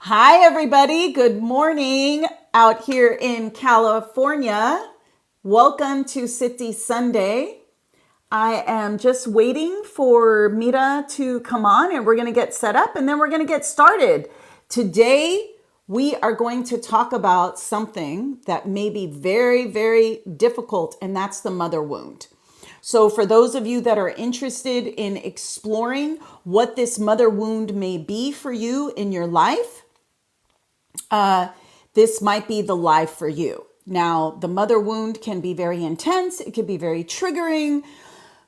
Hi, everybody. Good morning out here in California. Welcome to City Sunday. I am just waiting for Mira to come on and we're going to get set up and then we're going to get started. Today, we are going to talk about something that may be very, very difficult, and that's the mother wound. So for those of you that are interested in exploring what this mother wound may be for you in your life, this might be the life for you. Now, the mother wound can be very intense. It can be very triggering.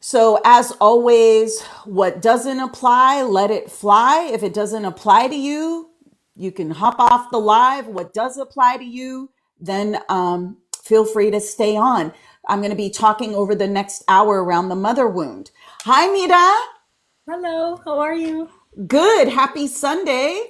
So as always, what doesn't apply, let it fly. If it doesn't apply to you, you can hop off the live. What does apply to you, then feel free to stay on. I'm going to be talking over the next hour around the mother wound. Hi, Mira. Hello, how are you? Good. Happy Sunday.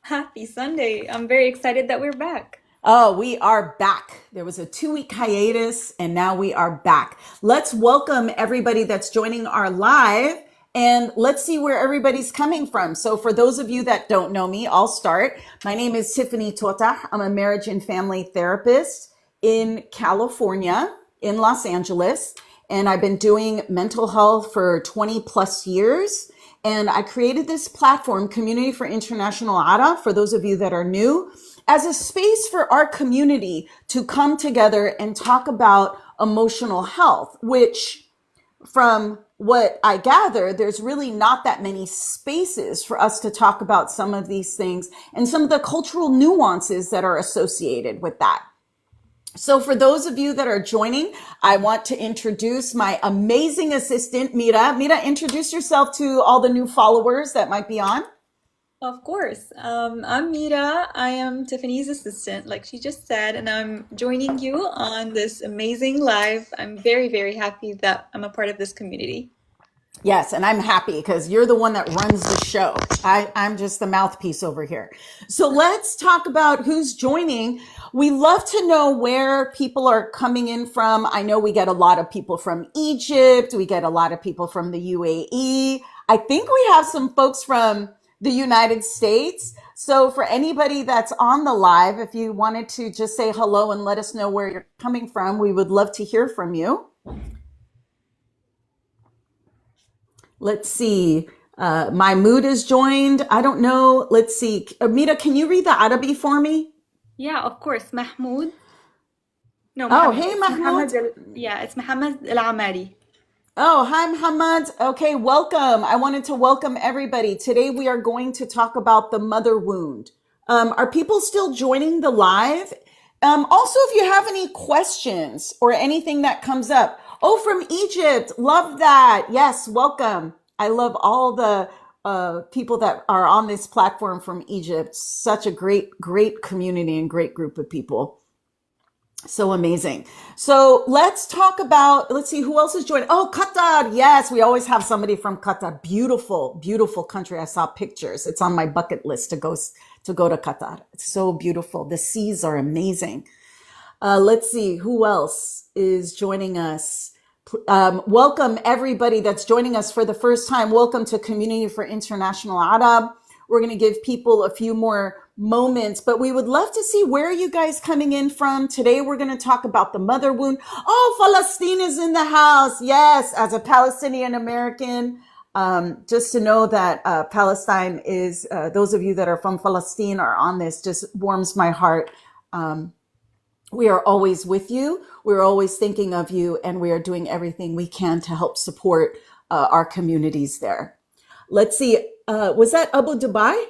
Happy Sunday. I'm very excited that we're back. Oh, we are back. There was a 2-week hiatus and now we are back. Let's welcome everybody that's joining our live and let's see where everybody's coming from. So for those of you that don't know me, I'll start. My name is Tiffany Totah. I'm a marriage and family therapist in California, in Los Angeles, and I've been doing mental health for 20 plus years. And I created this platform, Community for International Arab, for those of you that are new, as a space for our community to come together and talk about emotional health, which from what I gather, there's really not that many spaces for us to talk about some of these things and some of the cultural nuances that are associated with that. So for those of you that are joining, I want to introduce my amazing assistant, Mira. Mira, introduce yourself to all the new followers that might be on. Of course. I'm Mira. I am Tiffany's assistant, like she just said, and I'm joining you on this amazing live. I'm very, very happy that I'm a part of this community. Yes, and I'm happy because you're the one that runs the show. I'm just the mouthpiece over here. So let's talk about who's joining. We love to know where people are coming in from. I know we get a lot of people from Egypt. We get a lot of people from the UAE. I think we have some folks from the United States. So for anybody that's on the live, if you wanted to just say hello and let us know where you're coming from, we would love to hear from you. Let's see. Mahmoud is joined. I don't know. Let's see. Amita, can you read the Arabi for me? Yeah, of course. Mahmoud. No, Oh, Muhammad. hey, It's Mahmoud. yeah, it's Muhammad Al-Amari. Oh, hi, Muhammad. Okay, welcome. I wanted to welcome everybody. Today we are going to talk about the mother wound. Are people still joining the live? Also, if you have any questions or anything that comes up. Oh, from Egypt. Love that. Yes, welcome. I love all the people that are on this platform from Egypt. Such a great, great community and great group of people. So amazing. So let's talk about, let's see who else is joining. Oh, Qatar. Yes, we always have somebody from Qatar. Beautiful, beautiful country. I saw pictures. It's on my bucket list to go to Qatar. It's so beautiful. The seas are amazing. Let's see who else is joining us. Welcome everybody that's joining us for the first time. Welcome to Community for International Arab. We're going to give people a few more moments, but we would love to see where are you guys coming in from. Today we're going to talk about the mother wound. Oh, Palestine is in the house. Yes, as a Palestinian American, just to know that Palestine is, those of you that are from Palestine are on this, just warms my heart. We are always with you. We're always thinking of you, and we are doing everything we can to help support our communities there. Let's see. Was that Abu Dhabi?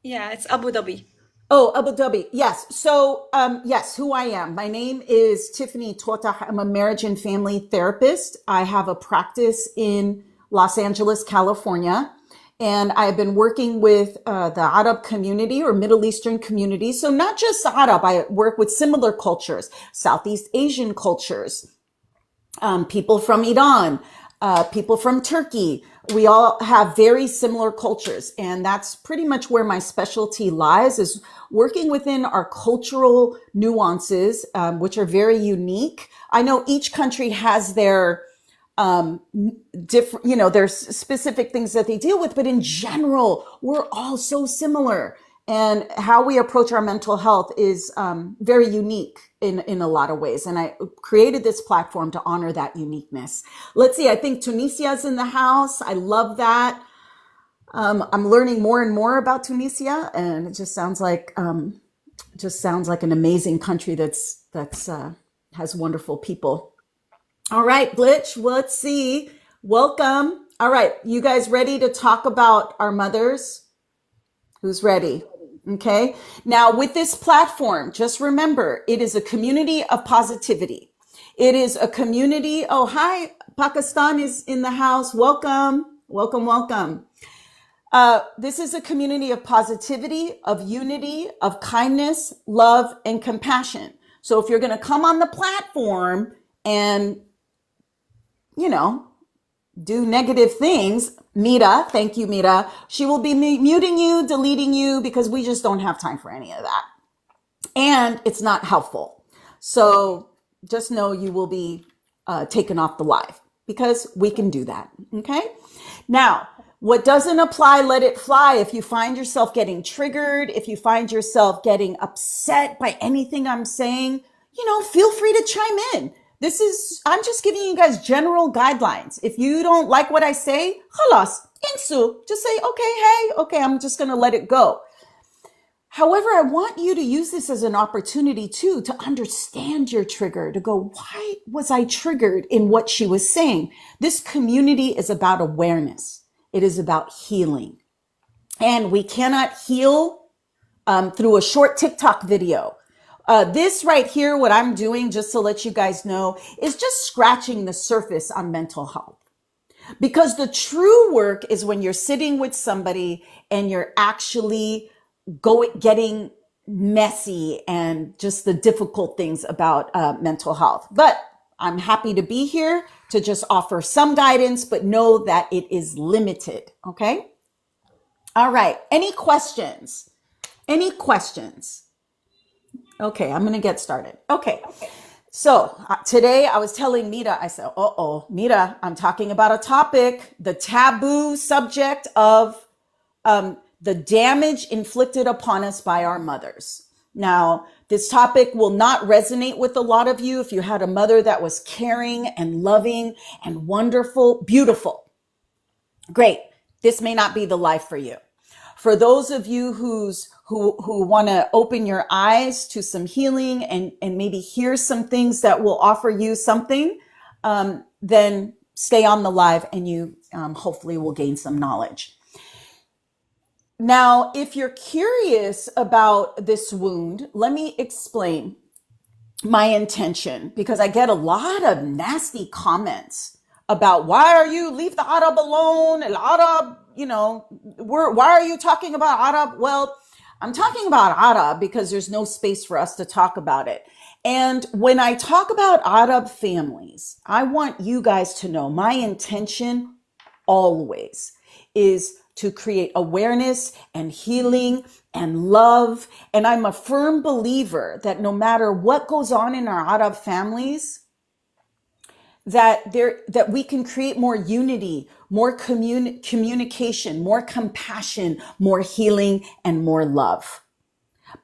Yeah, it's Abu Dhabi. Oh, Abu Dhabi. Yes. So, yes, who I am. My name is Tiffany Totah. I'm a marriage and family therapist. I have a practice in Los Angeles, California. And I've been working with the Arab community or Middle Eastern community. So not just Arab, I work with similar cultures, Southeast Asian cultures, people from Iran, people from Turkey. We all have very similar cultures. And that's pretty much where my specialty lies, is working within our cultural nuances, which are very unique. I know each country has their different, there's specific things that they deal with, but in general, we're all so similar. And how we approach our mental health is very unique in a lot of ways. And I created this platform to honor that uniqueness. Let's see, I think Tunisia's in the house. I love that. I'm learning more and more about Tunisia, and it just sounds like an amazing country that's has wonderful people. All right, Glitch, let's see. Welcome. All right, you guys ready to talk about our mothers? Who's ready? Okay. Now, with this platform, just remember, it is a community of positivity. It is a community. Oh, hi. Pakistan is in the house. Welcome. Welcome, welcome. This is a community of positivity, of unity, of kindness, love, and compassion. So if you're going to come on the platform and, do negative things, Mira, thank you, Mira, she will be muting you, deleting you, because we just don't have time for any of that. And it's not helpful. So just know you will be taken off the live because we can do that. Okay. Now, what doesn't apply, let it fly. If you find yourself getting triggered, if you find yourself getting upset by anything I'm saying, feel free to chime in. I'm just giving you guys general guidelines. If you don't like what I say, halas, insu, just say, okay, I'm just going to let it go. However, I want you to use this as an opportunity too, to understand your trigger, to go, why was I triggered in what she was saying? This community is about awareness. It is about healing. And we cannot heal through a short TikTok video. This right here, what I'm doing, just to let you guys know, is just scratching the surface on mental health. Because the true work is when you're sitting with somebody and you're actually getting messy and just the difficult things about mental health. But I'm happy to be here to just offer some guidance, but know that it is limited. Okay. All right. Any questions? Any questions? Okay, I'm going to get started. Okay. So today I was telling Mira, I said, Mira, I'm talking about a topic, the taboo subject of the damage inflicted upon us by our mothers. Now, this topic will not resonate with a lot of you if you had a mother that was caring and loving and wonderful, beautiful. Great. This may not be the life for you. For those of you who want to open your eyes to some healing and maybe hear some things that will offer you something, then stay on the live and you hopefully will gain some knowledge. Now, if you're curious about this wound, let me explain my intention, because I get a lot of nasty comments about leave the Arab alone, Arab, why are you talking about Arab? Well, I'm talking about Arab because there's no space for us to talk about it. And when I talk about Arab families, I want you guys to know my intention always is to create awareness and healing and love. And I'm a firm believer that no matter what goes on in our Arab families, that we can create more unity, more communication, more compassion, more healing, and more love.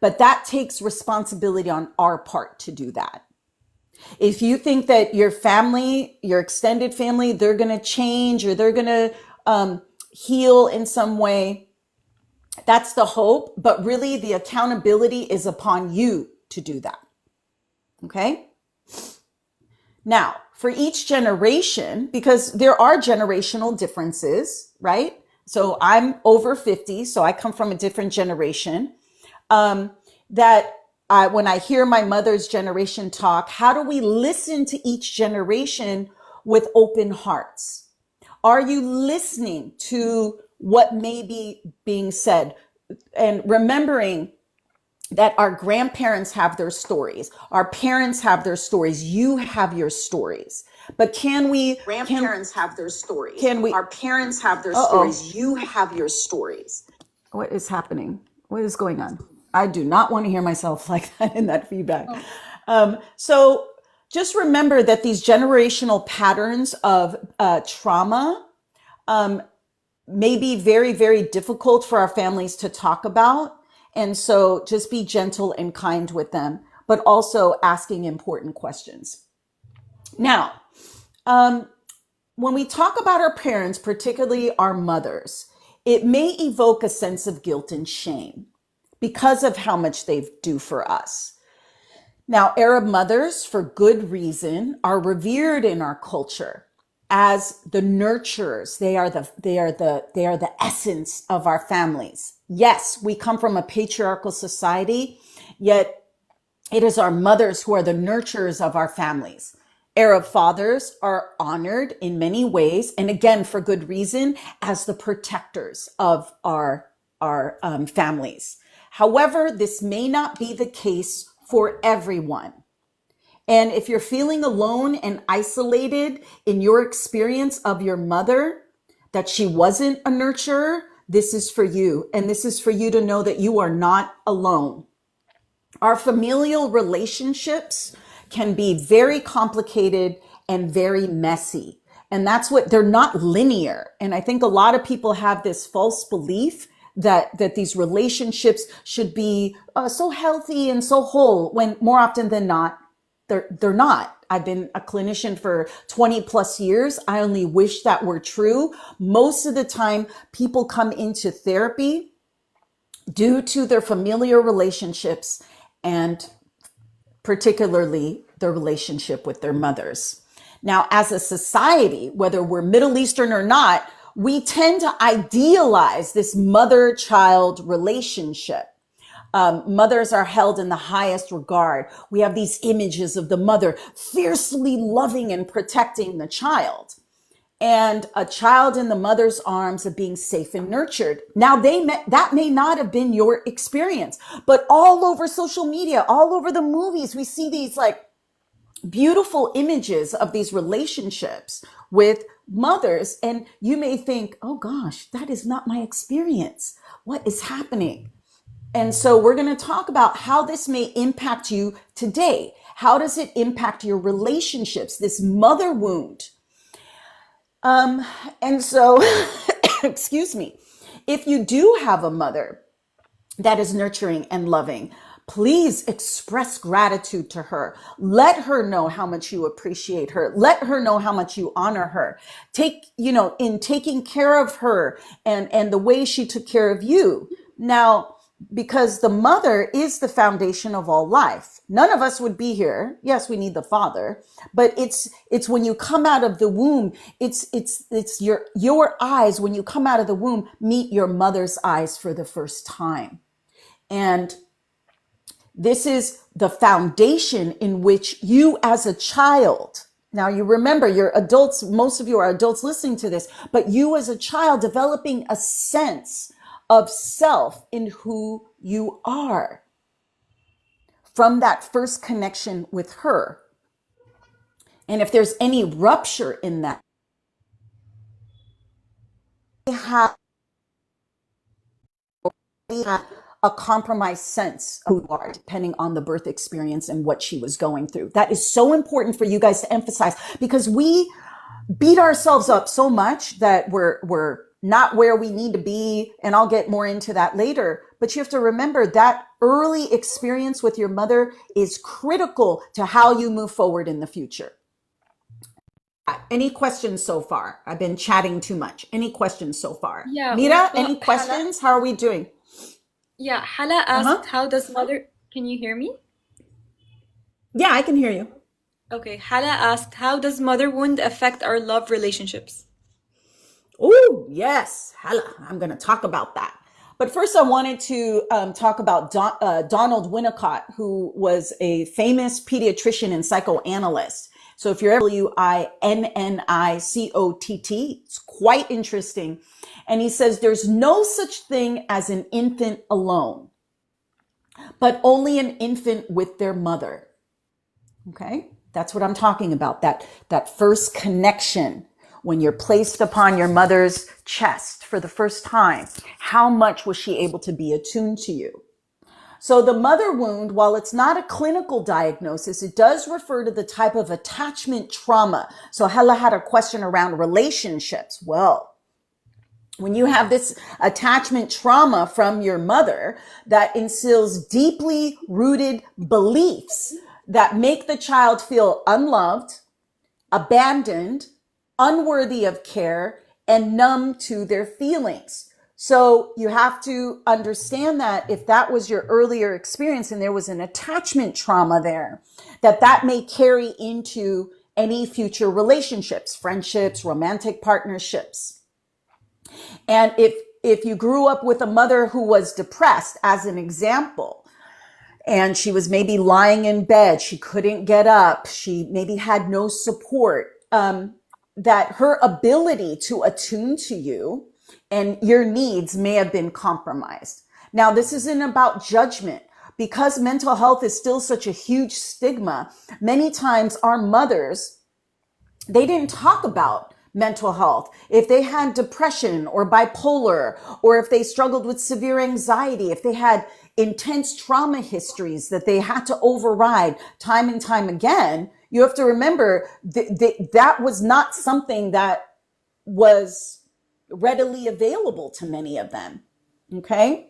But that takes responsibility on our part to do that. If you think that your family, your extended family, they're going to change or they're going to heal in some way, that's the hope. But really, the accountability is upon you to do that. Okay? Now, for each generation, because there are generational differences, right? So I'm over 50, so I come from a different generation. When I hear my mother's generation talk, how do we listen to each generation with open hearts? Are you listening to what may be being said? And remembering that our grandparents have their stories, our parents have their stories, you have your stories. But grandparents have their stories, our parents have their stories, you have your stories. What is happening? What is going on? I do not want to hear myself like that in that feedback. So just remember that these generational patterns of trauma may be very, very difficult for our families to talk about. And so just be gentle and kind with them, but also asking important questions. Now, um, when we talk about our parents, particularly our mothers, it may evoke a sense of guilt and shame because of how much they do for us. Now, Arab mothers, for good reason, are revered in our culture as the nurturers. They are the essence of our families. Yes, we come from a patriarchal society, yet it is our mothers who are the nurturers of our families. Arab fathers are honored in many ways, and again, for good reason, as the protectors of our families. However, this may not be the case for everyone. And if you're feeling alone and isolated in your experience of your mother, that she wasn't a nurturer, this is for you. And this is for you to know that you are not alone. Our familial relationships can be very complicated and very messy. And that's what they're not linear. And I think a lot of people have this false belief that these relationships should be so healthy and so whole, when more often than not, they're not. I've been a clinician for 20 plus years. I only wish that were true. Most of the time, people come into therapy due to their familiar relationships, and particularly their relationship with their mothers. Now, as a society, whether we're Middle Eastern or not, we tend to idealize this mother-child relationship. Mothers are held in the highest regard. We have these images of the mother fiercely loving and protecting the child, and a child in the mother's arms of being safe and nurtured. Now, that may not have been your experience, but all over social media, all over the movies, we see these like beautiful images of these relationships with mothers. And you may think, oh gosh, that is not my experience. What is happening? And so we're going to talk about how this may impact you today. How does it impact your relationships, this mother wound? And so, excuse me, if you do have a mother that is nurturing and loving, please express gratitude to her. Let her know how much you appreciate her. Let her know how much you honor her. In taking care of her and the way she took care of you. Now, because the mother is the foundation of all life. None of us would be here. Yes, we need the father, but it's when you come out of the womb, it's your eyes when you come out of the womb meet your mother's eyes for the first time. And this is the foundation in which you as a child, now you remember you're adults, most of you are adults listening to this, but you as a child developing a sense of self in who you are from that first connection with her. And if there's any rupture in that, you have a compromised sense of who you are, depending on the birth experience and what she was going through. That is so important for you guys to emphasize, because we beat ourselves up so much that we're not where we need to be. And I'll get more into that later. But you have to remember that early experience with your mother is critical to how you move forward in the future. Any questions so far? I've been chatting too much. Any questions so far? Yeah, Mira, we've any got Hala. questions? How are we doing? Yeah, Hala Uh-huh. asked, how does mother... Can you hear me? Yeah, I can hear you. Okay, Hala asked, how does mother wound affect our love relationships? Oh, yes. Hala, I'm going to talk about that. But first, I wanted to talk about Donald Winnicott, who was a famous pediatrician and psychoanalyst. So if you're Winnicott, it's quite interesting. And he says there's no such thing as an infant alone, but only an infant with their mother. Okay? That's what I'm talking about, that first connection. When you're placed upon your mother's chest for the first time, how much was she able to be attuned to you? So the mother wound, while it's not a clinical diagnosis, it does refer to the type of attachment trauma. So Hella had a question around relationships. Well, When you have this attachment trauma from your mother, that instills deeply rooted beliefs that make the child feel unloved, abandoned, unworthy of care, and numb to their feelings. So you have to understand that if that was your earlier experience and there was an attachment trauma there, that may carry into any future relationships, friendships, romantic partnerships. And if you grew up with a mother who was depressed, as an example, and she was maybe lying in bed, she couldn't get up, she maybe had no support, that her ability to attune to you and your needs may have been compromised. Now, this isn't about judgment. Because mental health is still such a huge stigma, many times our mothers, they didn't talk about mental health. If they had depression or bipolar, or if they struggled with severe anxiety, if they had intense trauma histories that they had to override time and time again, you have to remember that was not something that was readily available to many of them. Okay?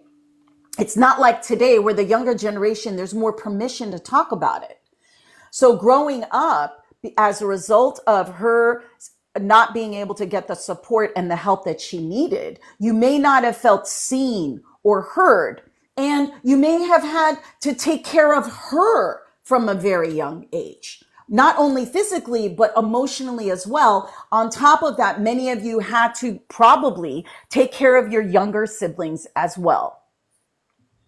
It's not like today where the younger generation, there's more permission to talk about it. So growing up, as a result of her not being able to get the support and the help that she needed, you may not have felt seen or heard. And you may have had to take care of her from a very young age, not only physically, but emotionally as well. On top of that, many of you had to probably take care of your younger siblings as well.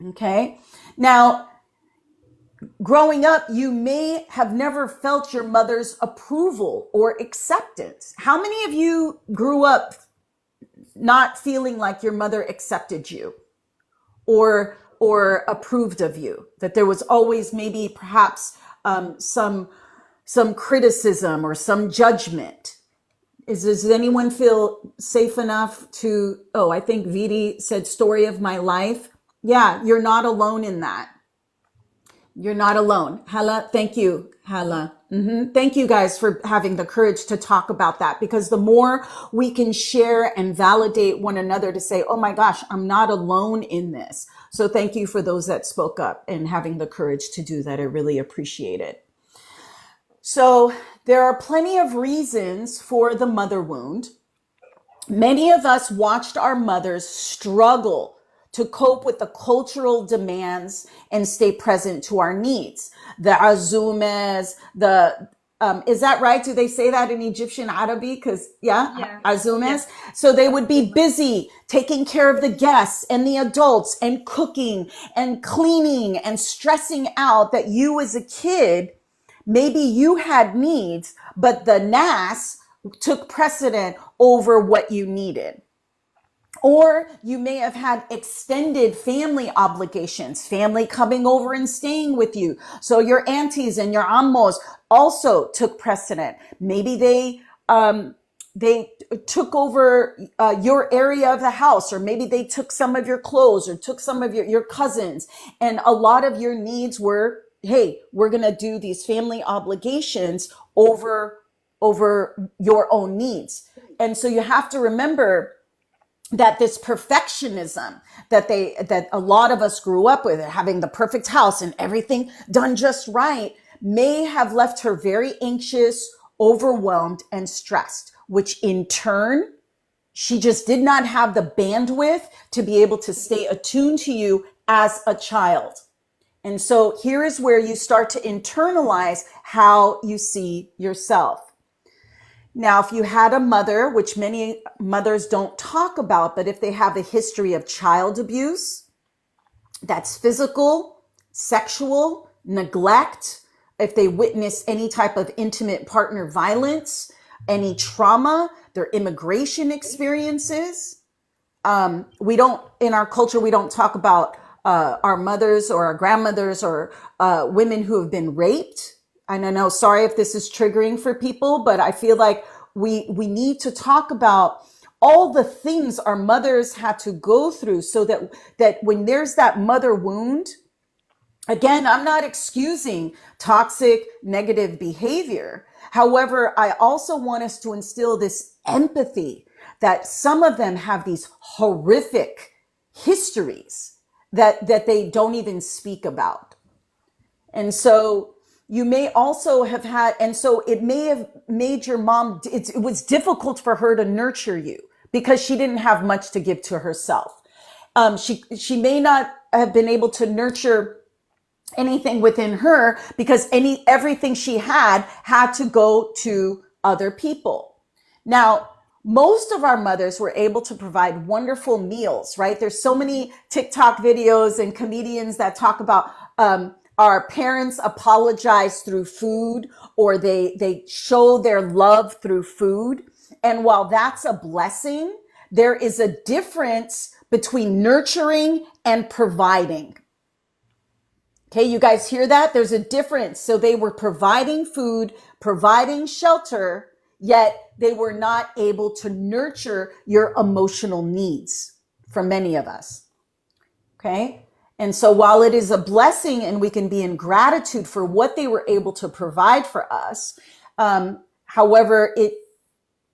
Okay. Now, growing up, you may have never felt your mother's approval or acceptance. How many of you grew up not feeling like your mother accepted you or approved of you? That there was always maybe perhaps some criticism or some judgment. Does anyone feel safe enough to? Oh, I think Vidi said story of my life. Yeah, you're not alone in that. You're not alone. Hala, thank you, Hala. Thank you guys for having the courage to talk about that, because the more we can share and validate one another to say, oh my gosh, I'm not alone in this. So thank you for those that spoke up and having the courage to do that. I really appreciate it. So there are plenty of reasons for the mother wound. Many of us watched our mothers struggle to cope with the cultural demands and stay present to our needs. The azumes, is that right? Do they say that in Egyptian Arabic? Because Yeah. azumes. Yes. So they would be busy taking care of the guests and the adults and cooking and cleaning and stressing out that you as a kid, maybe you had needs, but the nas took precedent over what you needed. Or you may have had extended family obligations, family coming over and staying with you. So your aunties and your ammos also took precedent. Maybe they took over your area of the house, or maybe they took some of your clothes or took some of your cousins. And a lot of your needs were, hey, we're going to do these family obligations over your own needs. And so you have to remember that this perfectionism that a lot of us grew up with, having the perfect house and everything done just right, may have left her very anxious, overwhelmed, and stressed, which in turn, she just did not have the bandwidth to be able to stay attuned to you as a child. And so here is where you start to internalize how you see yourself. Now, if you had a mother, which many mothers don't talk about, but if they have a history of child abuse, that's physical, sexual, neglect, if they witness any type of intimate partner violence, any trauma, their immigration experiences, in our culture, we don't talk about our mothers or our grandmothers or women who have been raped. I don't know, sorry if this is triggering for people, but I feel like we need to talk about all the things our mothers had to go through so that when there's that mother wound, again, I'm not excusing toxic, negative behavior. However, I also want us to instill this empathy that some of them have these horrific histories that they don't even speak about. And so you may also have had, and so it may have made your mom, it was difficult for her to nurture you because she didn't have much to give to herself. She may not have been able to nurture anything within her because everything she had to go to other people. Now, most of our mothers were able to provide wonderful meals, right? There's so many TikTok videos and comedians that talk about our parents apologize through food, or they show their love through food. And while that's a blessing, there is a difference between nurturing and providing. Okay, you guys hear that? There's a difference. So they were providing food, providing shelter, yet they were not able to nurture your emotional needs for many of us. Okay? And so while it is a blessing and we can be in gratitude for what they were able to provide for us, however,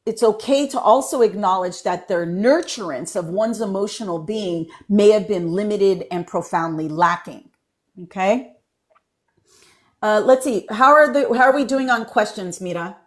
it's okay to also acknowledge that their nurturance of one's emotional being may have been limited and profoundly lacking. Okay. Let's see. How are we doing on questions, Mira?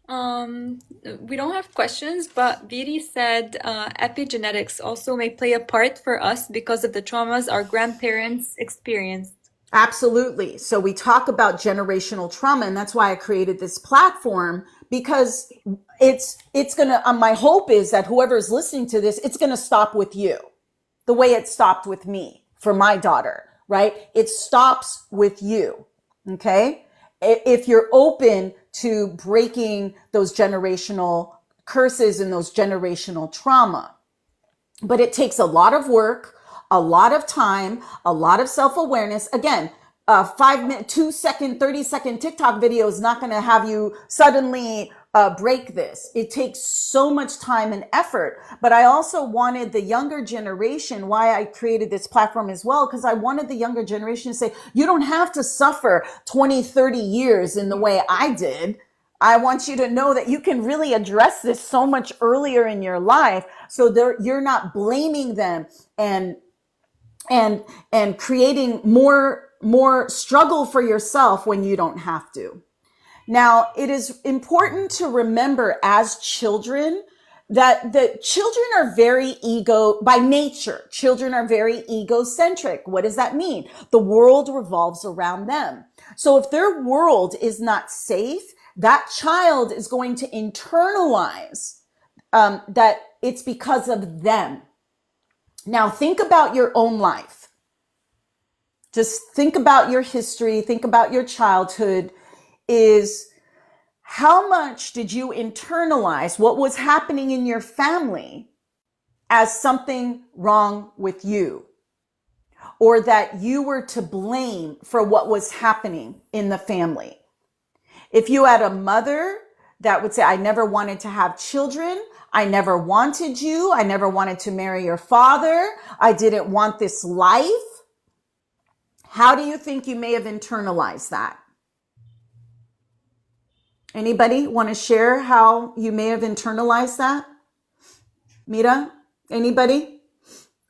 We don't have questions, but Viri said epigenetics also may play a part for us because of the traumas our grandparents experienced. Absolutely. So we talk about generational trauma, and that's why I created this platform, because it's gonna, my hope is that whoever's listening to this, it's gonna stop with you the way it stopped with me for my daughter, right? It stops with you. Okay. If you're open to breaking those generational curses and those generational trauma. But it takes a lot of work, a lot of time, a lot of self-awareness. Again, a 5-minute, 2-second, 30-second TikTok video is not going to have you suddenly break this. It takes so much time and effort. But I also wanted the younger generation, why I created this platform as well, because I wanted the younger generation to say, you don't have to suffer 20, 30 years in the way I did. I want you to know that you can really address this so much earlier in your life, so you're not blaming them and creating more struggle for yourself when you don't have to. Now, it is important to remember as children that the children are very by nature. Children are very egocentric. What does that mean? The world revolves around them. So if their world is not safe, that child is going to internalize that it's because of them. Now, think about your own life. Just think about your history. Think about your childhood. Is how much did you internalize what was happening in your family as something wrong with you, or that you were to blame for what was happening in the family? If you had a mother that would say, I never wanted to have children, I never wanted you, I never wanted to marry your father, I didn't want this life, how do you think you may have internalized that? Anybody want to share how you may have internalized that? Mira, anybody?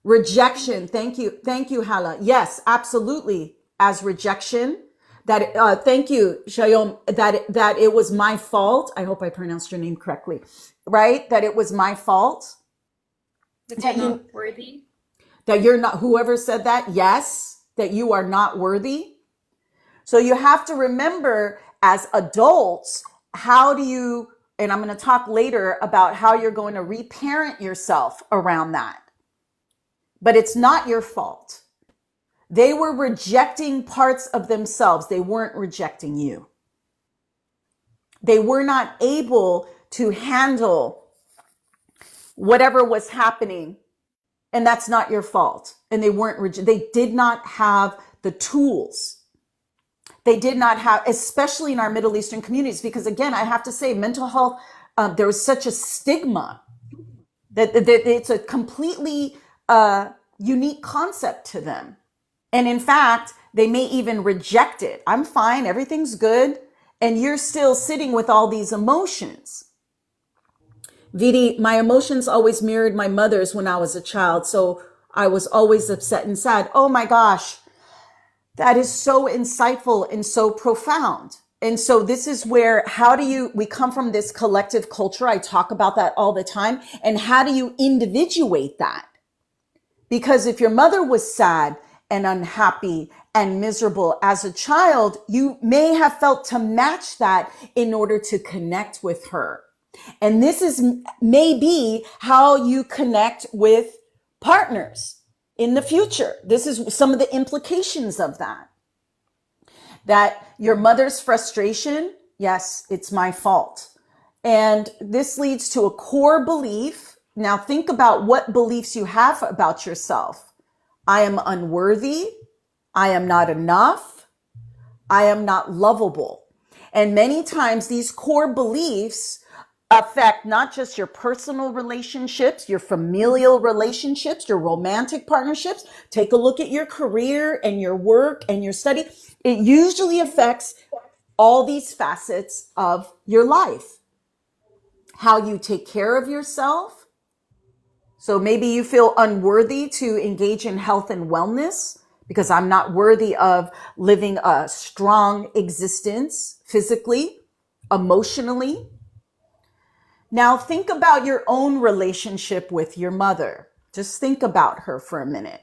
Rejection. Thank you. Thank you, Hala. Yes, absolutely. As rejection. Thank you, Shayom, that it was my fault. I hope I pronounced your name correctly, right? That it was my fault. That you're not worthy. That you're not, whoever said that, yes, that you are not worthy. So you have to remember as adults, how do you, and I'm going to talk later about how you're going to reparent yourself around that. But it's not your fault. They were rejecting parts of themselves. They weren't rejecting you. They were not able to handle whatever was happening. And that's not your fault. And they did not have the tools. They did not have, especially in our Middle Eastern communities, because again, I have to say mental health, there was such a stigma that it's a completely unique concept to them. And in fact, they may even reject it. I'm fine. Everything's good. And you're still sitting with all these emotions. Vidi, my emotions always mirrored my mother's when I was a child. So I was always upset and sad. Oh my gosh. That is so insightful and so profound. And so this is where, we come from this collective culture. I talk about that all the time. And how do you individuate that? Because if your mother was sad and unhappy and miserable as a child, you may have felt to match that in order to connect with her. And this is maybe how you connect with partners in the future. This is some of the implications of that. That your mother's frustration, yes, it's my fault. And this leads to a core belief. Now think about what beliefs you have about yourself. I am unworthy. I am not enough. I am not lovable. And many times these core beliefs affect not just your personal relationships, your familial relationships, your romantic partnerships. Take a look at your career and your work and your study. It usually affects all these facets of your life. How you take care of yourself. So maybe you feel unworthy to engage in health and wellness because I'm not worthy of living a strong existence physically, emotionally. Now think about your own relationship with your mother. Just think about her for a minute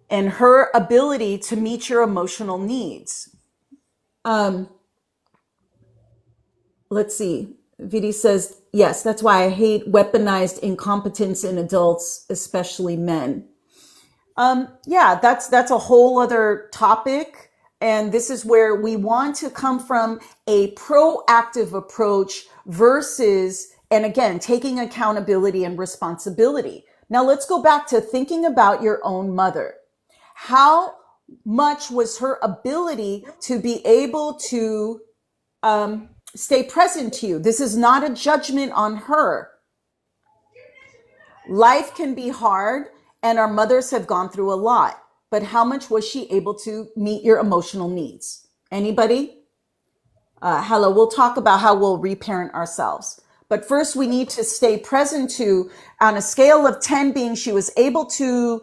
and her ability to meet your emotional needs. Let's see. Vidi says, yes, that's why I hate weaponized incompetence in adults, especially men. Yeah, that's a whole other topic. And this is where we want to come from a proactive approach versus, and again, taking accountability and responsibility. Now let's go back to thinking about your own mother. How much was her ability to be able to stay present to you? This is not a judgment on her. Life can be hard, and our mothers have gone through a lot. But how much was she able to meet your emotional needs? Anybody? Hello, we'll talk about how we'll reparent ourselves. But first, we need to stay present to, on a scale of 10 being she was able to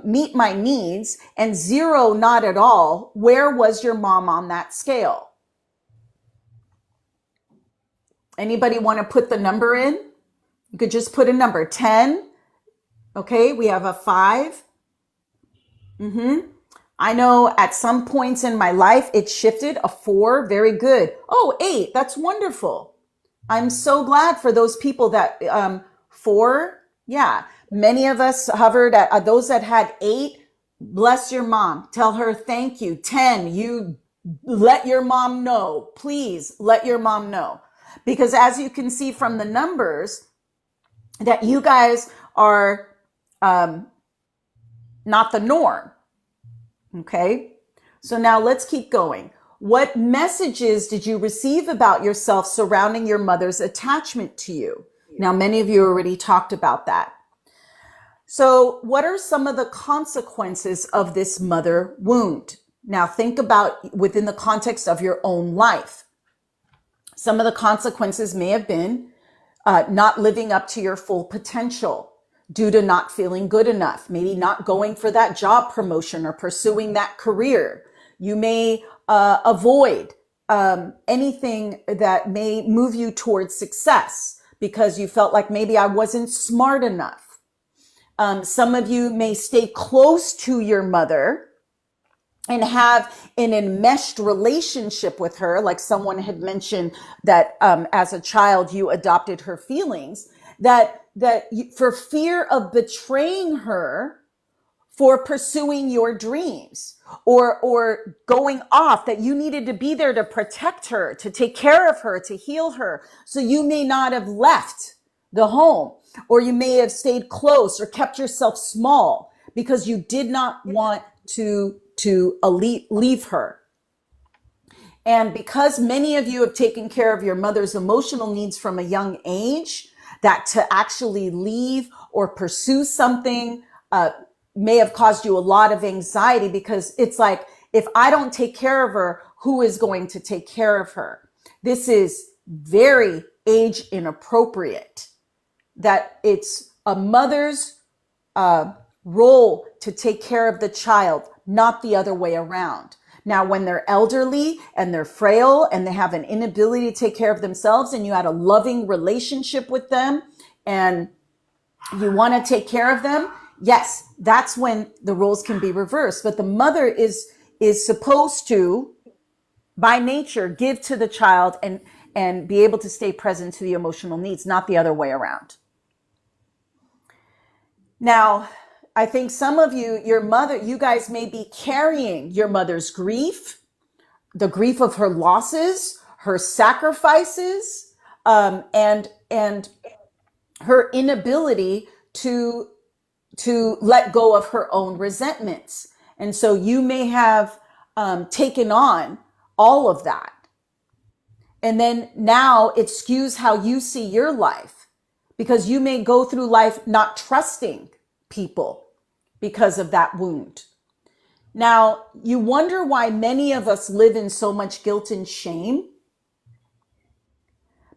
meet my needs, and 0, not at all. Where was your mom on that scale? Anybody want to put the number in? You could just put a number. 10. Okay, we have a 5. I know at some points in my life it shifted. A 4, very good. Oh, 8, that's wonderful. I'm so glad for those people that 4. Yeah, many of us hovered at those that had 8. Bless your mom. Tell her thank you. 10, you let your mom know. Please let your mom know. Because as you can see from the numbers, that you guys are not the norm. Okay, so now let's keep going. What messages did you receive about yourself surrounding your mother's attachment to you? Now, many of you already talked about that. So what are some of the consequences of this mother wound? Now, think about within the context of your own life. Some of the consequences may have been not living up to your full potential due to not feeling good enough, maybe not going for that job promotion or pursuing that career. You may avoid anything that may move you towards success because you felt like maybe I wasn't smart enough. Some of you may stay close to your mother and have an enmeshed relationship with her, like someone had mentioned that as a child you adopted her feelings, that for fear of betraying her for pursuing your dreams or going off, that you needed to be there to protect her, to take care of her, to heal her. So you may not have left the home, or you may have stayed close or kept yourself small because you did not want to leave her. And because many of you have taken care of your mother's emotional needs from a young age, that to actually leave or pursue something may have caused you a lot of anxiety, because it's like, if I don't take care of her, who is going to take care of her? This is very age inappropriate, that it's a mother's role to take care of the child, not the other way around. Now, when they're elderly and they're frail and they have an inability to take care of themselves, and you had a loving relationship with them and you want to take care of them, yes, that's when the roles can be reversed. But the mother is supposed to, by nature, give to the child and be able to stay present to the emotional needs, not the other way around. Now, I think some of you, your mother, you guys may be carrying your mother's grief, the grief of her losses, her sacrifices, and her inability to let go of her own resentments. And so you may have taken on all of that. And then now it skews how you see your life, because you may go through life not trusting people because of that wound. Now, you wonder why many of us live in so much guilt and shame,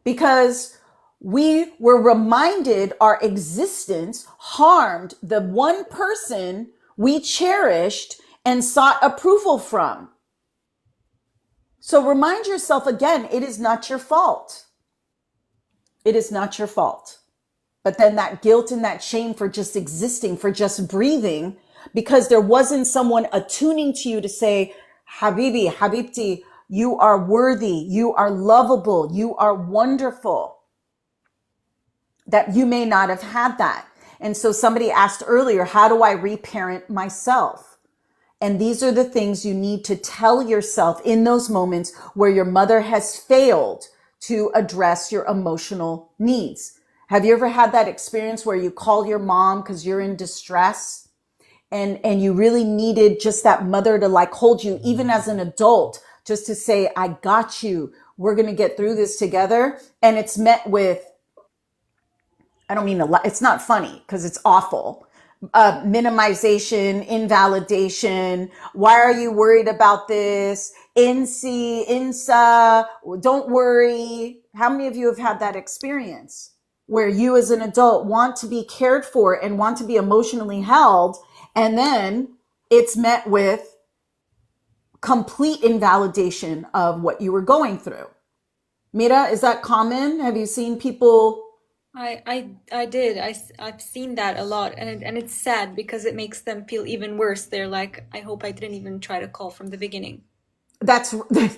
because we were reminded our existence harmed the one person we cherished and sought approval from. So remind yourself again, it is not your fault. It is not your fault. But then that guilt and that shame for just existing, for just breathing, because there wasn't someone attuning to you to say, Habibi, Habibti, you are worthy, you are lovable, you are wonderful, that you may not have had that. And so somebody asked earlier, how do I reparent myself? And these are the things you need to tell yourself in those moments where your mother has failed to address your emotional needs. Have you ever had that experience where you call your mom because you're in distress and you really needed just that mother to like hold you, even as an adult, just to say, I got you. We're going to get through this together. And it's met with, I don't mean a lot. It's not funny because it's awful. Minimization, invalidation. Why are you worried about this? Insa, don't worry. How many of you have had that experience where you as an adult want to be cared for and want to be emotionally held, and then it's met with complete invalidation of what you were going through? Mira, is that common? Have you seen people? I did. I've seen that a lot, and it's sad because it makes them feel even worse. They're like, I hope I didn't even try to call from the beginning. That's,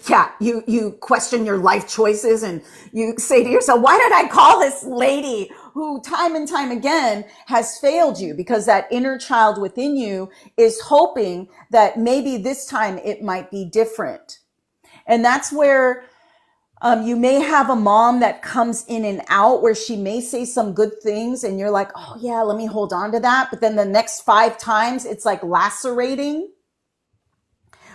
yeah, you question your life choices and you say to yourself, why did I call this lady who time and time again has failed you? Because that inner child within you is hoping that maybe this time it might be different. And that's where you may have a mom that comes in and out where she may say some good things and you're like, oh yeah, let me hold on to that. But then the next 5 times it's like lacerating.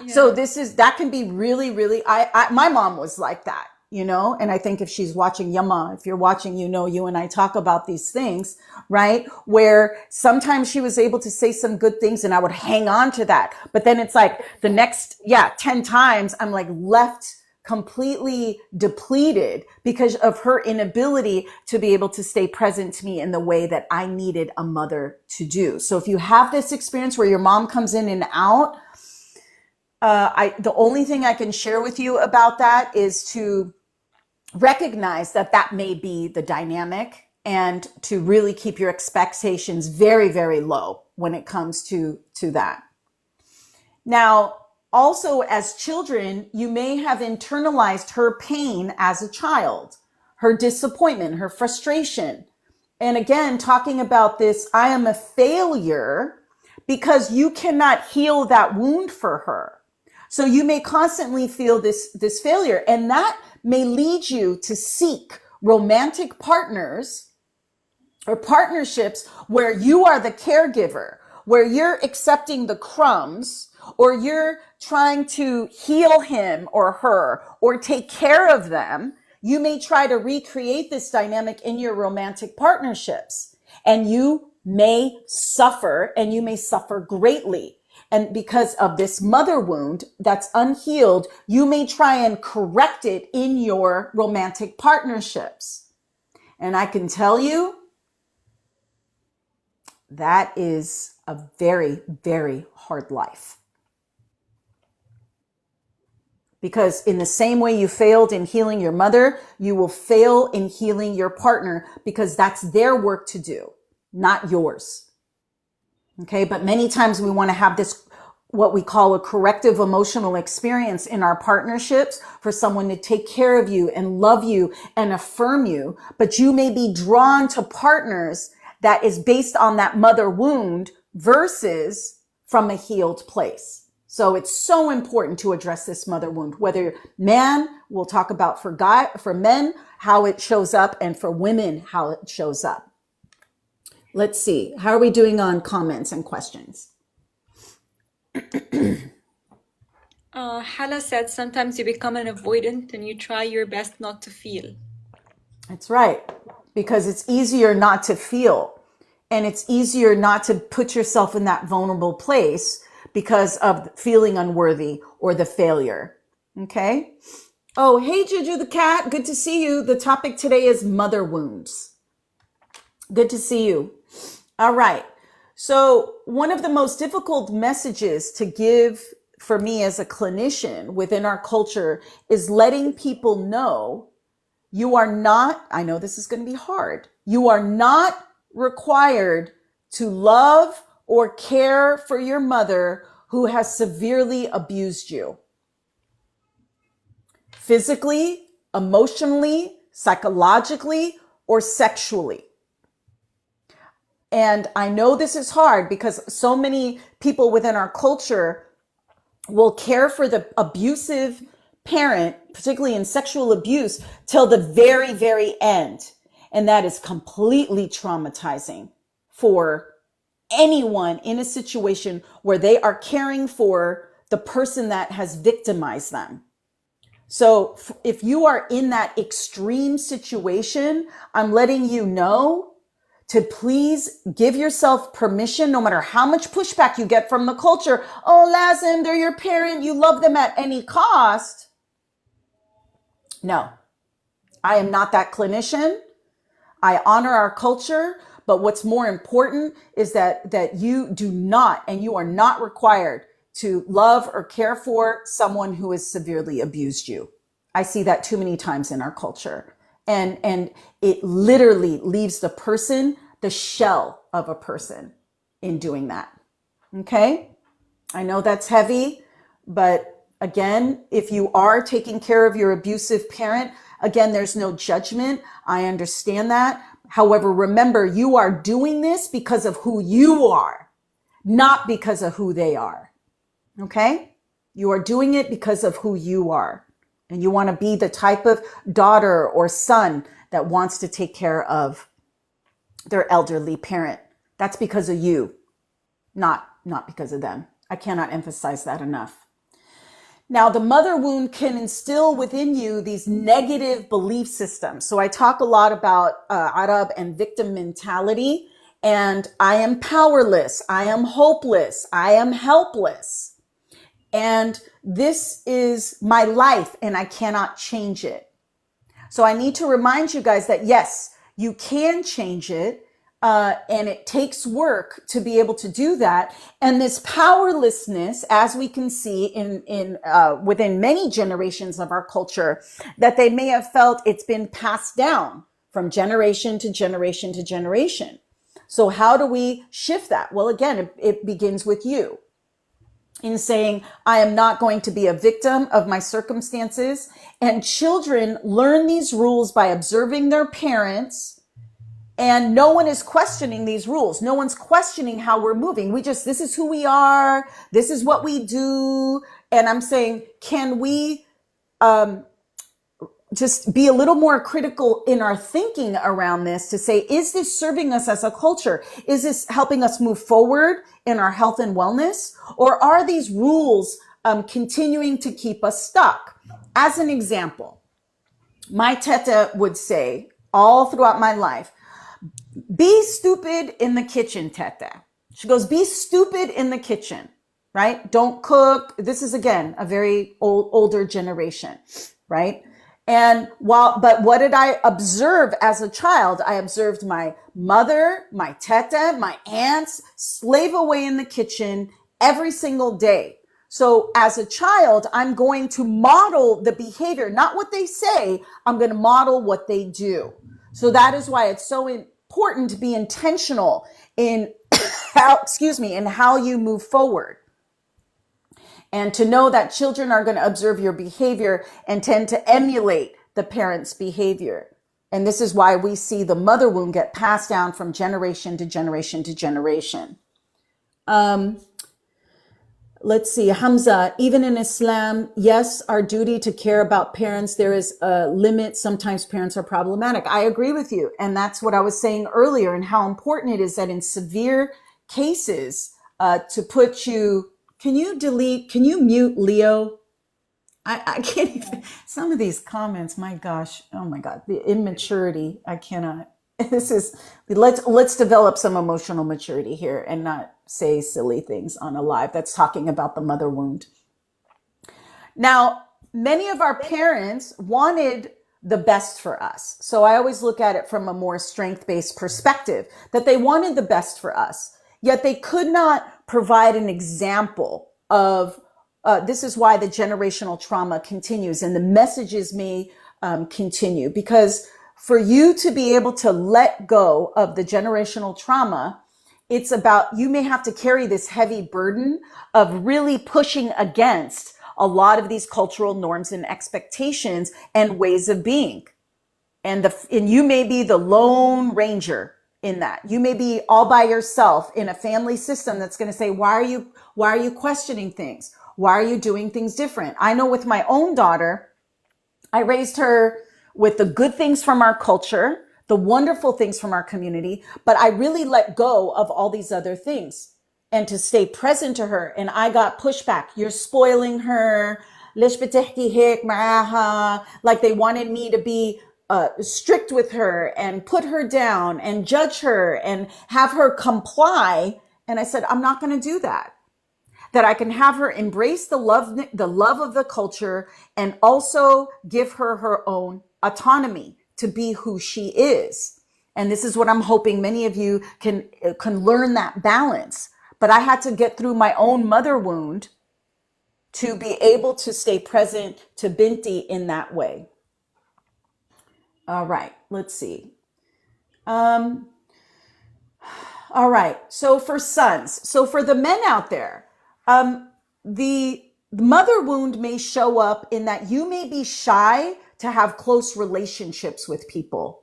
So Yeah. that can be really, really, my mom was like that, and I think if she's watching, Yama, if you're watching, you and I talk about these things, right? Where sometimes she was able to say some good things and I would hang on to that. But then it's like the next, 10 times I'm like left completely depleted because of her inability to be able to stay present to me in the way that I needed a mother to do. So if you have this experience where your mom comes in and out, the only thing I can share with you about that is to recognize that that may be the dynamic and to really keep your expectations very, very low when it comes to that. Now, also as children, you may have internalized her pain as a child, her disappointment, her frustration. And again, talking about this, I am a failure because you cannot heal that wound for her. So you may constantly feel this failure, and that may lead you to seek romantic partners or partnerships where you are the caregiver, where you're accepting the crumbs, or you're trying to heal him or her or take care of them. You may try to recreate this dynamic in your romantic partnerships, and you may suffer, and you may suffer greatly. And because of this mother wound that's unhealed, you may try and correct it in your romantic partnerships. And I can tell you that is a very, very hard life. Because in the same way you failed in healing your mother, you will fail in healing your partner, because that's their work to do, not yours. Okay. But many times we want to have this, what we call a corrective emotional experience in our partnerships, for someone to take care of you and love you and affirm you. But you may be drawn to partners that is based on that mother wound versus from a healed place. So it's so important to address this mother wound, whether man, we'll talk about for men, how it shows up, and for women, how it shows up. Let's see. How are we doing on comments and questions? Hala said, sometimes you become an avoidant and you try your best not to feel. That's right. Because it's easier not to feel, and it's easier not to put yourself in that vulnerable place because of feeling unworthy or the failure. Okay. Oh, hey, Juju the cat. Good to see you. The topic today is mother wounds. Good to see you. All right. So one of the most difficult messages to give for me as a clinician within our culture is letting people know you are not, I know this is going to be hard, you are not required to love or care for your mother who has severely abused you. Physically, emotionally, psychologically, or sexually. And I know this is hard because so many people within our culture will care for the abusive parent, particularly in sexual abuse, till the very, very end. And that is completely traumatizing for anyone in a situation where they are caring for the person that has victimized them. So if you are in that extreme situation, I'm letting you know to please give yourself permission, no matter how much pushback you get from the culture. Oh, Lazim, they're your parent. You love them at any cost. No, I am not that clinician. I honor our culture, but what's more important is that you do not, and you are not required to love or care for someone who has severely abused you. I see that too many times in our culture. And it literally leaves the person the shell of a person in doing that. Okay? I know that's heavy, but again, if you are taking care of your abusive parent, again, there's no judgment. I understand that. However, remember, you are doing this because of who you are, not because of who they are. Okay? You are doing it because of who you are. And you want to be the type of daughter or son that wants to take care of their elderly parent. That's because of you, not because of them. I cannot emphasize that enough. Now, the mother wound can instill within you these negative belief systems. So I talk a lot about Arab and victim mentality, and I am powerless, I am hopeless, I am helpless. And this is my life and I cannot change it. So I need to remind you guys that yes, you can change it. And it takes work to be able to do that. And this powerlessness, as we can see in within many generations of our culture, that they may have felt it's been passed down from generation to generation to generation. So how do we shift that? Well, again, it begins with you. In saying, I am not going to be a victim of my circumstances. And children learn these rules by observing their parents, and no one is questioning these rules. No one's questioning how we're moving. This is who we are. This is what we do. And I'm saying, can we just be a little more critical in our thinking around this to say, is this serving us as a culture? Is this helping us move forward in our health and wellness? Or are these rules continuing to keep us stuck? As an example, my Teta would say all throughout my life, be stupid in the kitchen, Teta. She goes, be stupid in the kitchen, right? Don't cook. This is, again, a very older generation, right? But what did I observe as a child? I observed my mother, my teta, my aunts slave away in the kitchen every single day. So as a child, I'm going to model the behavior, not what they say. I'm going to model what they do. So that is why it's so important to be intentional in in how you move forward. And to know that children are going to observe your behavior and tend to emulate the parent's behavior. And this is why we see the mother wound get passed down from generation to generation to generation. Let's see, Hamza, even in Islam, yes, our duty to care about parents, there is a limit. Sometimes parents are problematic. I agree with you. And that's what I was saying earlier, and how important it is that in severe cases, to put you, can you mute Leo? I can't even, some of these comments, my gosh, oh my God, the immaturity, I cannot. Let's develop some emotional maturity here and not say silly things on a live that's talking about the mother wound. Now, many of our parents wanted the best for us. So I always look at it from a more strength-based perspective, that they wanted the best for us, yet they could not provide an example of, this is why the generational trauma continues and the messages may continue, because for you to be able to let go of the generational trauma, it's about, you may have to carry this heavy burden of really pushing against a lot of these cultural norms and expectations and ways of being. And you may be the lone ranger in that. You may be all by yourself in a family system that's going to say, why are you questioning things? Why are you doing things different? I know with my own daughter, I raised her with the good things from our culture, the wonderful things from our community, but I really let go of all these other things and to stay present to her. And I got pushback. You're spoiling her. Like they wanted me to be strict with her and put her down and judge her and have her comply. And I said, I'm not going to do that. That I can have her embrace the love of the culture and also give her her own autonomy to be who she is. And this is what I'm hoping many of you can learn, that balance. But I had to get through my own mother wound to be able to stay present to Binti in that way. All right, let's see. All right, so for sons, so for the men out there, the mother wound may show up in that you may be shy to have close relationships with people.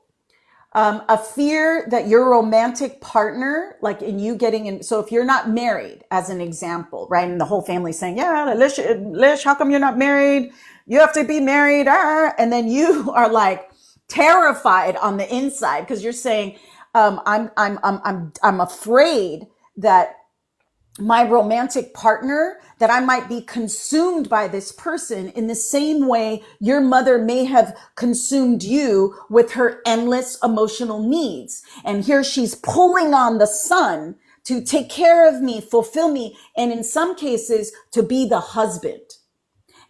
A fear that your romantic partner, like in you getting in, so if you're not married, as an example, right? And the whole family's saying, yeah, Lish, how come you're not married? You have to be married. And then you are like terrified on the inside because you're saying, I'm afraid that my romantic partner, that I might be consumed by this person in the same way your mother may have consumed you with her endless emotional needs. And here she's pulling on the son to take care of me, fulfill me, and in some cases to be the husband.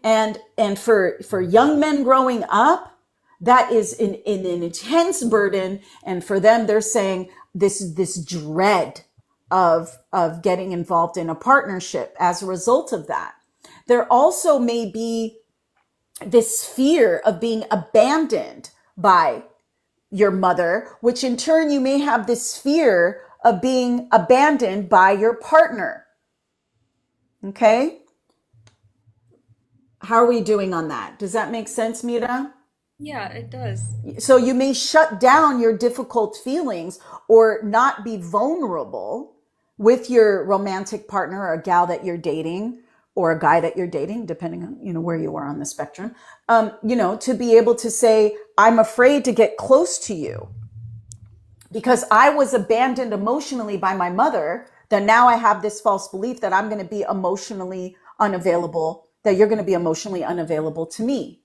And for young men growing up, that is an intense burden. And for them, they're saying this dread of getting involved in a partnership as a result of that. There also may be this fear of being abandoned by your mother, which in turn you may have this fear of being abandoned by your partner. Okay? How are we doing on that? Does that make sense, Mira? Yeah, it does. So you may shut down your difficult feelings or not be vulnerable with your romantic partner or a gal that you're dating or a guy that you're dating, depending on, where you are on the spectrum, to be able to say, I'm afraid to get close to you because I was abandoned emotionally by my mother, that now I have this false belief that I'm going to be emotionally unavailable, that you're going to be emotionally unavailable to me.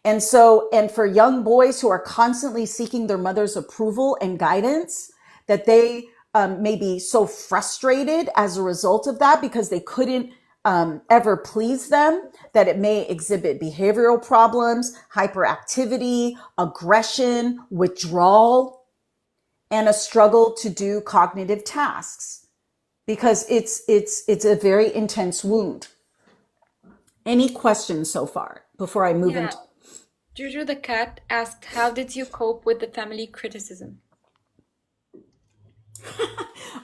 And for young boys who are constantly seeking their mother's approval and guidance, that they may be so frustrated as a result of that because they couldn't ever please them, that it may exhibit behavioral problems, hyperactivity, aggression, withdrawal, and a struggle to do cognitive tasks because it's a very intense wound. Any questions so far before I move Yeah. into? Juju the cat asked, how did you cope with the family criticism?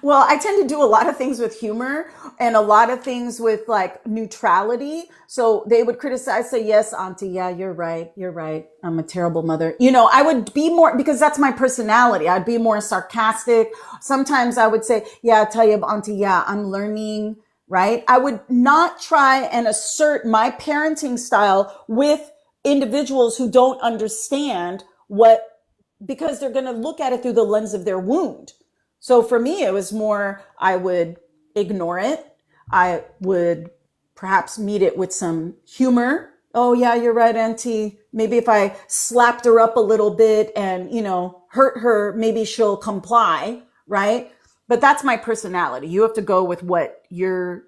Well, I tend to do a lot of things with humor and a lot of things with like neutrality. So they would criticize, say, yes, auntie. Yeah, you're right. You're right. I'm a terrible mother. I would be more because that's my personality. I'd be more sarcastic. Sometimes I would say, yeah, tell you, auntie. Yeah, I'm learning. Right. I would not try and assert my parenting style with individuals who don't understand because they're going to look at it through the lens of their wound. So for me, it was more, I would ignore it. I would perhaps meet it with some humor. Oh, yeah, you're right, Auntie. Maybe if I slapped her up a little bit and, hurt her, maybe she'll comply, right? But that's my personality. You have to go with what your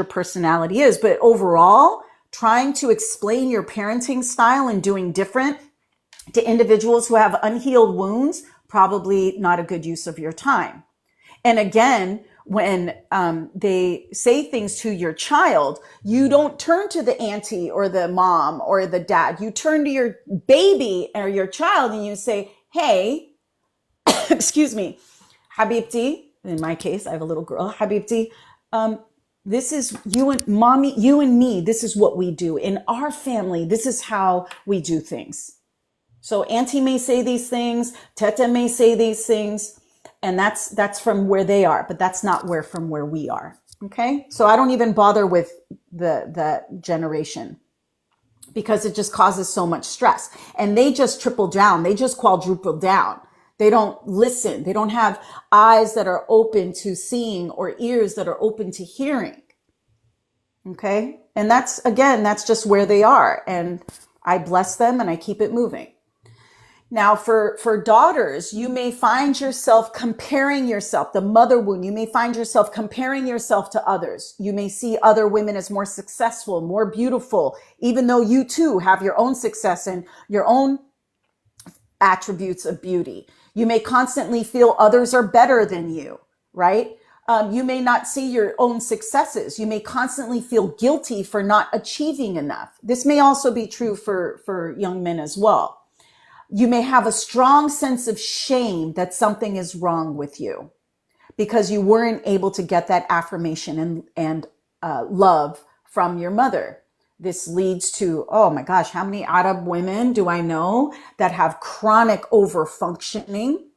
personality is. But overall, trying to explain your parenting style and doing different to individuals who have unhealed wounds, probably not a good use of your time. And again, when they say things to your child, you don't turn to the auntie or the mom or the dad. You turn to your baby or your child and you say, hey, excuse me, Habibti, in my case, I have a little girl, Habibti, this is you and mommy, you and me. This is what we do in our family. This is how we do things. So auntie may say these things, Teta may say these things, and that's from where they are, but that's not from where we are. Okay? So I don't even bother with the generation because it just causes so much stress. And they just triple down, they just quadruple down. They don't listen. They don't have eyes that are open to seeing or ears that are open to hearing. Okay? And that's just where they are. And I bless them and I keep it moving. Now, for daughters, you may find yourself comparing yourself, the mother wound, you may find yourself comparing yourself to others. You may see other women as more successful, more beautiful, even though you too have your own success and your own attributes of beauty. You may constantly feel others are better than you, right? You may not see your own successes. You may constantly feel guilty for not achieving enough. This may also be true for young men as well. You may have a strong sense of shame that something is wrong with you because you weren't able to get that affirmation and love from your mother. This leads to, oh my gosh, how many Arab women do I know that have chronic overfunctioning,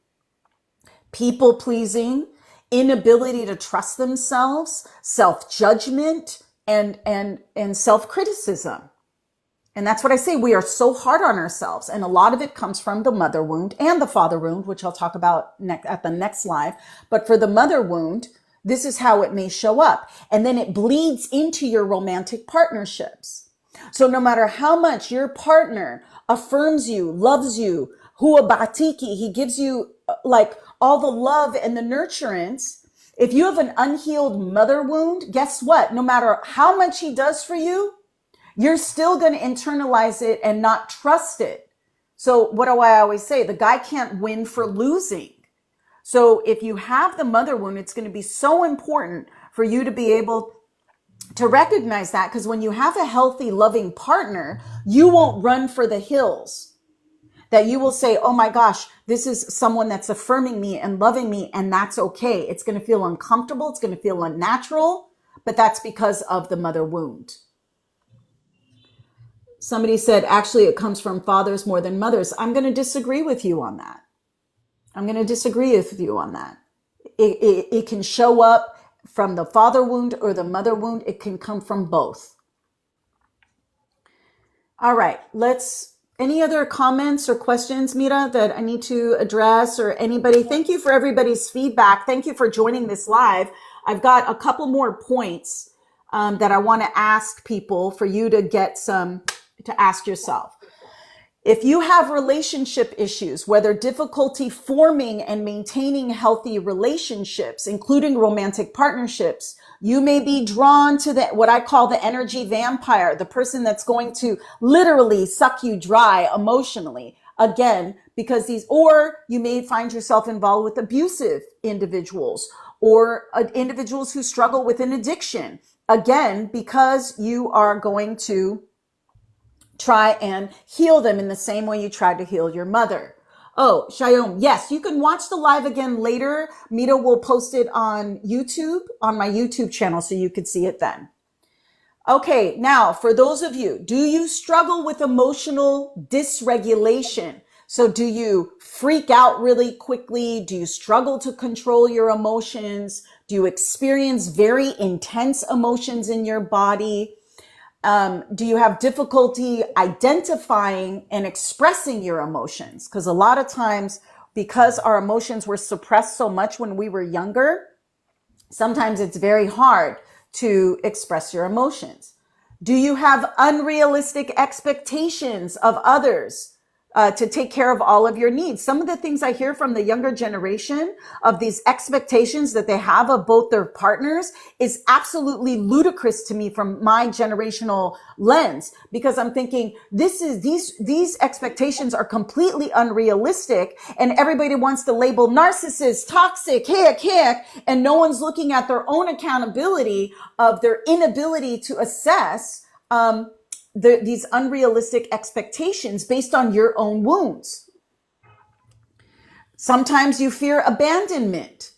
people pleasing, inability to trust themselves, self-judgment, and self-criticism. And that's what I say. We are so hard on ourselves. And a lot of it comes from the mother wound and the father wound, which I'll talk about at the next live. But for the mother wound, this is how it may show up. And then it bleeds into your romantic partnerships. So no matter how much your partner affirms you, loves you, huwa ba'atiki, he gives you like all the love and the nurturance. If you have an unhealed mother wound, guess what? No matter how much he does for you, you're still going to internalize it and not trust it. So what do I always say? The guy can't win for losing. So if you have the mother wound, it's going to be so important for you to be able to recognize that, because when you have a healthy, loving partner, you won't run for the hills. That you will say, oh my gosh, this is someone that's affirming me and loving me, and that's okay. It's going to feel uncomfortable. It's going to feel unnatural, but that's because of the mother wound. Somebody said, actually, it comes from fathers more than mothers. I'm going to disagree with you on that. It can show up from the father wound or the mother wound. It can come from both. All right, any other comments or questions, Mira, that I need to address, or anybody? Thank you for everybody's feedback. Thank you for joining this live. I've got a couple more points that I want to ask people for you to get to ask yourself. If you have relationship issues, whether difficulty forming and maintaining healthy relationships, including romantic partnerships, you may be drawn to what I call the energy vampire, the person that's going to literally suck you dry emotionally. Again, because or you may find yourself involved with abusive individuals or individuals who struggle with an addiction. Again, because you are going to try and heal them in the same way you tried to heal your mother. Oh, Shalom. Yes, you can watch the live again later. Mita will post it on YouTube, on my YouTube channel, so you could see it then. Okay, now for those of you, do you struggle with emotional dysregulation? So do you freak out really quickly? Do you struggle to control your emotions? Do you experience very intense emotions in your body? Do you have difficulty identifying and expressing your emotions? Because a lot of times, because our emotions were suppressed so much when we were younger, sometimes it's very hard to express your emotions. Do you have unrealistic expectations of others to take care of all of your needs? Some of the things I hear from the younger generation of these expectations that they have of both their partners is absolutely ludicrous to me from my generational lens, because I'm thinking these expectations are completely unrealistic, and everybody wants to label narcissist, toxic, hick, and no one's looking at their own accountability of their inability to assess these unrealistic expectations based on your own wounds. Sometimes you fear abandonment,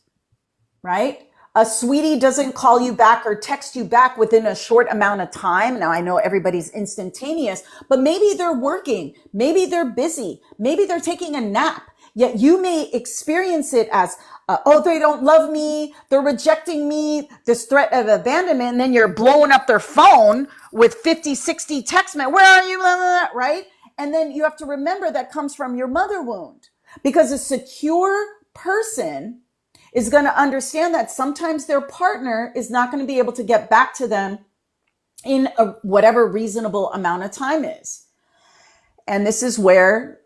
right? A sweetie doesn't call you back or text you back within a short amount of time. Now, I know everybody's instantaneous, but maybe they're working, maybe they're busy, maybe they're taking a nap. Yet you may experience it as, oh, they don't love me, they're rejecting me, this threat of abandonment, and then you're blowing up their phone with 50, 60 text messages, where are you, right? And then you have to remember that comes from your mother wound, because a secure person is going to understand that sometimes their partner is not going to be able to get back to them in whatever reasonable amount of time is. And this is where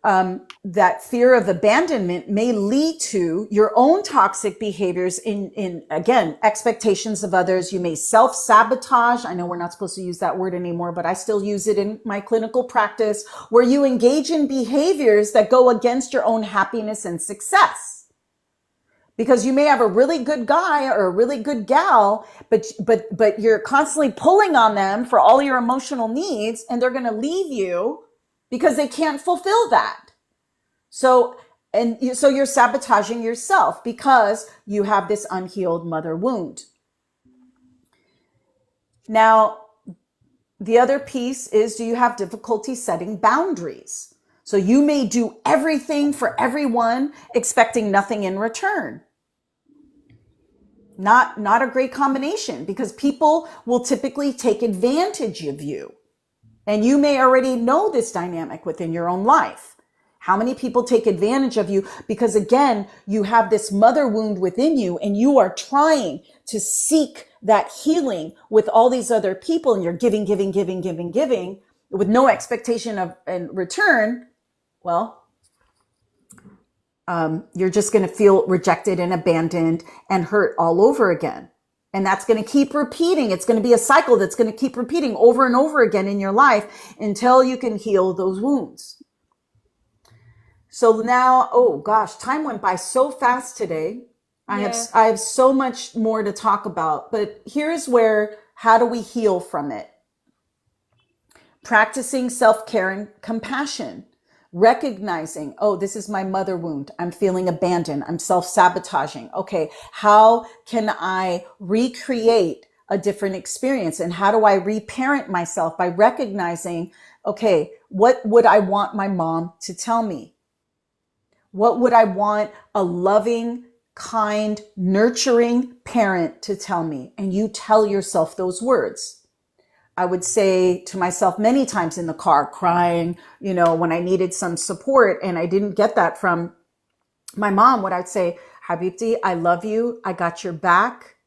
that fear of abandonment may lead to your own toxic behaviors in again, expectations of others. You may self-sabotage. I know we're not supposed to use that word anymore, but I still use it in my clinical practice, where you engage in behaviors that go against your own happiness and success. Because you may have a really good guy or a really good gal, but you're constantly pulling on them for all your emotional needs, and they're going to leave you because they can't fulfill that. So you're sabotaging yourself because you have this unhealed mother wound. Now, the other piece is, do you have difficulty setting boundaries? So you may do everything for everyone, expecting nothing in return. Not a great combination, because people will typically take advantage of you. And you may already know this dynamic within your own life. How many people take advantage of you because, again, you have this mother wound within you, and you are trying to seek that healing with all these other people, and you're giving with no expectation of in return. Well, you're just going to feel rejected and abandoned and hurt all over again. And that's going to keep repeating. It's going to be a cycle that's going to keep repeating over and over again in your life until you can heal those wounds. So now, oh gosh, time went by so fast today. I have so much more to talk about, but here's where, how do we heal from it? Practicing self-care and compassion. Recognizing, oh, this is my mother wound. I'm feeling abandoned. I'm self-sabotaging. Okay, how can I recreate a different experience? And how do I reparent myself? By recognizing, okay, what would I want my mom to tell me? What would I want a loving, kind, nurturing parent to tell me? And you tell yourself those words. I would say to myself many times in the car, crying, when I needed some support and I didn't get that from my mom, what I'd say, Habibti, I love you. I got your back.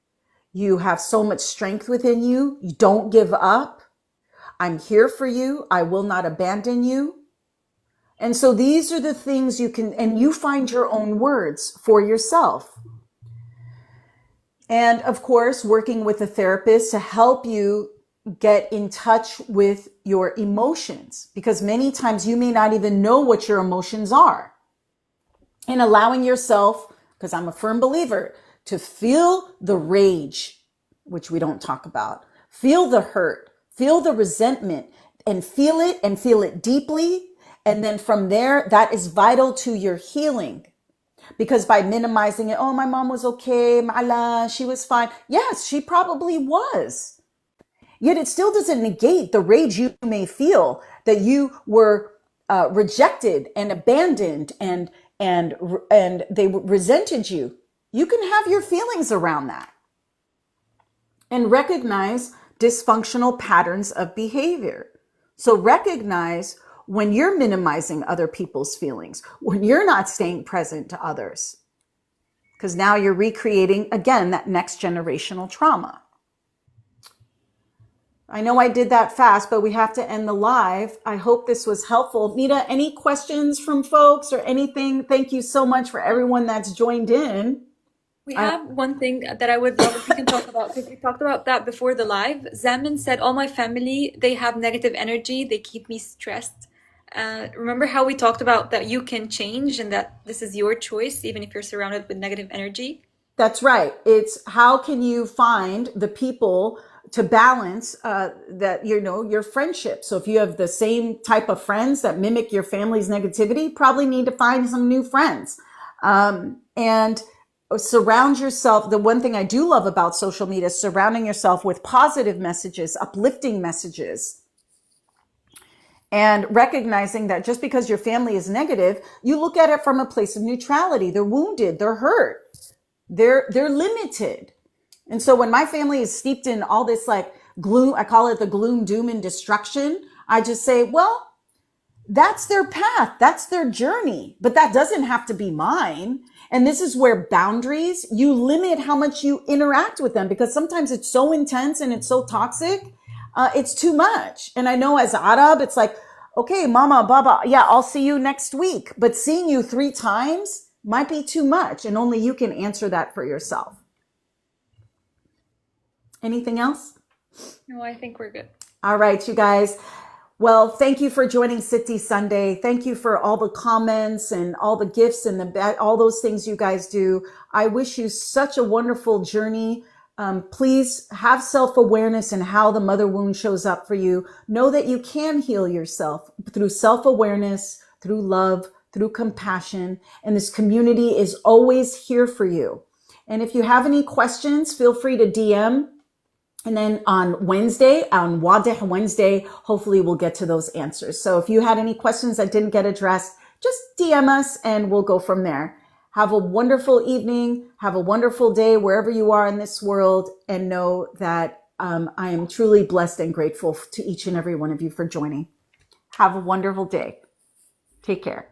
You have so much strength within you. You don't give up. I'm here for you. I will not abandon you. And so these are the things you can, and you find your own words for yourself. And of course, working with a therapist to help you get in touch with your emotions, because many times you may not even know what your emotions are. And allowing yourself, because I'm a firm believer, to feel the rage, which we don't talk about, feel the hurt, feel the resentment, and feel it deeply. And then from there, that is vital to your healing. Because by minimizing it, oh, my mom was okay, mala, she was fine. Yes, she probably was. Yet it still doesn't negate the rage you may feel that you were rejected and abandoned and they resented you. You can have your feelings around that and recognize dysfunctional patterns of behavior. So recognize when you're minimizing other people's feelings, when you're not staying present to others, because now you're recreating again that next generational trauma. I know I did that fast, but we have to end the live. I hope this was helpful. Nita, any questions from folks or anything? Thank you so much for everyone that's joined in. We have one thing that I would love if we can talk about, because we talked about that before the live. Zaman said, all my family, they have negative energy. They keep me stressed. Remember how we talked about that you can change and that this is your choice, even if you're surrounded with negative energy? That's right. It's how can you find the people to balance that, your friendship. So if you have the same type of friends that mimic your family's negativity, probably need to find some new friends. And surround yourself. The one thing I do love about social media is surrounding yourself with positive messages, uplifting messages, and recognizing that just because your family is negative, you look at it from a place of neutrality. They're wounded, they're hurt, they're limited. And so when my family is steeped in all this like gloom, I call it the gloom, doom, and destruction, I just say, well, that's their path. That's their journey, but that doesn't have to be mine. And this is where boundaries, you limit how much you interact with them, because sometimes it's so intense and it's so toxic. It's too much. And I know as Arab, it's like, okay, mama, baba, yeah, I'll see you next week. But seeing you 3 times might be too much. And only you can answer that for yourself. Anything else? No, I think we're good. All right, you guys. Well, thank you for joining City Sunday. Thank you for all the comments and all the gifts and all those things you guys do. I wish you such a wonderful journey. Please have self-awareness in how the mother wound shows up for you. Know that you can heal yourself through self-awareness, through love, through compassion. And this community is always here for you. And if you have any questions, feel free to DM. And then on Wednesday, on Wadih Wednesday, hopefully we'll get to those answers. So if you had any questions that didn't get addressed, just DM us and we'll go from there. Have a wonderful evening. Have a wonderful day wherever you are in this world. And know that I am truly blessed and grateful to each and every one of you for joining. Have a wonderful day. Take care.